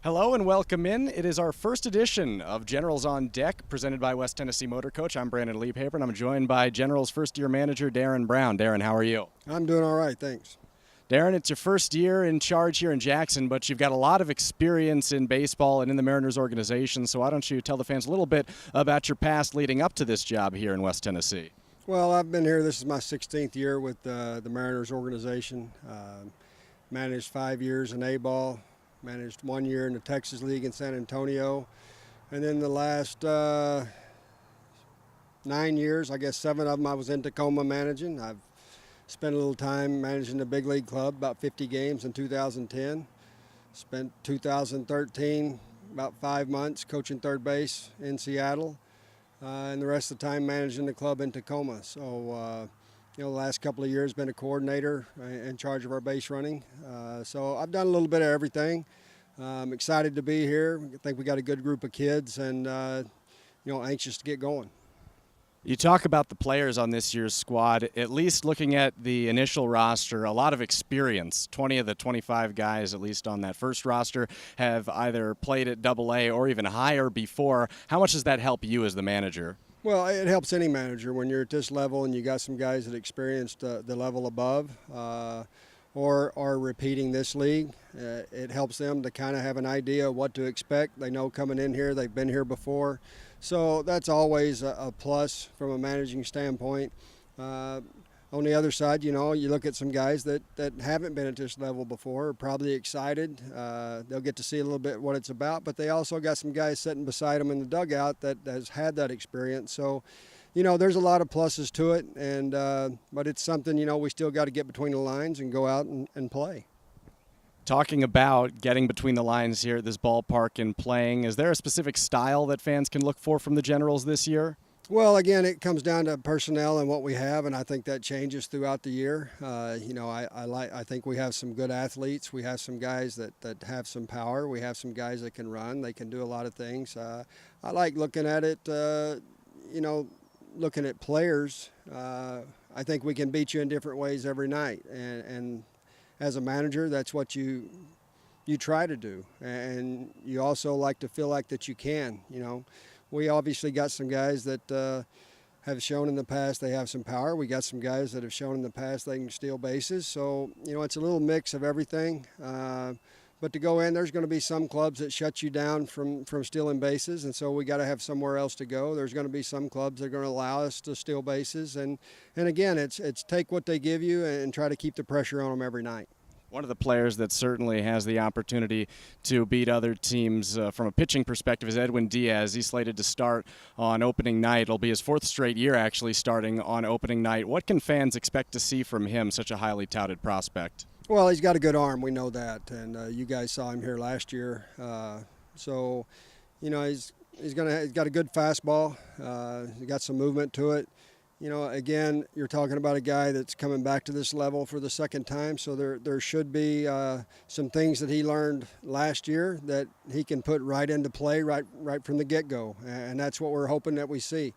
Hello and welcome in. It is our first edition of Generals on Deck, presented by West Tennessee Motorcoach. I'm Brandon Liebhaber, and I'm joined by Generals first-year manager Daren Brown. Daren, how are you? I'm doing all right, thanks. Daren, it's your first year in charge here in Jackson, but you've got a lot of experience in baseball and in the Mariners organization, so why don't you tell the fans a little bit about your past leading up to this job here in West Tennessee? Well, I've been here. This is my 16th year with the Mariners organization. Managed 5 years in A-ball. Managed 1 year in the Texas League in San Antonio. And then the last 9 years, I guess 7 of them I was in Tacoma managing. I've spent a little time managing the big league club, about 50 games in 2010. Spent 2013, about 5 months coaching third base in Seattle. And the rest of the time managing the club in Tacoma. So, the last couple of years been a coordinator in charge of our base running. So I've done a little bit of everything. I'm excited to be here. I think we got a good group of kids and, anxious to get going. You talk about the players on this year's squad, at least looking at the initial roster, a lot of experience. 20 of the 25 guys, at least on that first roster, have either played at AA or even higher before. How much does that help you as the manager? Well, it helps any manager when you're at this level and you got some guys that experienced the level above or are repeating this league. It helps them to kind of have an idea of what to expect. They know coming in here, they've been here before. So that's always a plus from a managing standpoint. On the other side, you look at some guys that haven't been at this level before, are probably excited. They'll get to see a little bit what it's about, but they also got some guys sitting beside them in the dugout that has had that experience. So, there's a lot of pluses to it, but it's something, we still got to get between the lines and go out and play. Talking about getting between the lines here at this ballpark and playing, is there a specific style that fans can look for from the Generals this year? Well, again, it comes down to personnel and what we have, and I think that changes throughout the year. I think we have some good athletes. We have some guys that have some power. We have some guys that can run. They can do a lot of things. I like looking at it, looking at players. I think we can beat you in different ways every night, and as a manager, that's what you try to do, and you also like to feel like that you can, We obviously got some guys that have shown in the past they have some power. We got some guys that have shown in the past they can steal bases. So, it's a little mix of everything. But to go in, there's going to be some clubs that shut you down from stealing bases, and so we got to have somewhere else to go. There's going to be some clubs that are going to allow us to steal bases. And again, it's take what they give you and try to keep the pressure on them every night. One of the players that certainly has the opportunity to beat other teams from a pitching perspective is Edwin Diaz. He's slated to start on opening night. It'll be his 4th straight year actually starting on opening night. What can fans expect to see from him, such a highly touted prospect? Well, he's got a good arm. We know that, and you guys saw him here last year. He's got a good fastball. He got some movement to it. Again, you're talking about a guy that's coming back to this level for the second time, so there should be some things that he learned last year that he can put right into play right from the get-go, and that's what we're hoping that we see.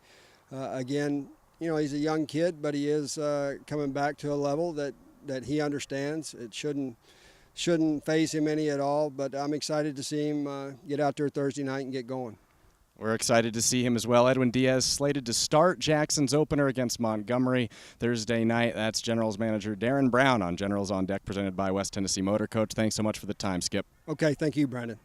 Again, he's a young kid, but he is coming back to a level that he understands. It shouldn't faze him any at all, but I'm excited to see him get out there Thursday night and get going. We're excited to see him as well. Edwin Diaz slated to start Jackson's opener against Montgomery Thursday night. That's Generals manager Daren Brown on Generals on Deck, presented by West Tennessee Motorcoach. Thanks so much for the time, Skip. Okay, thank you, Brandon.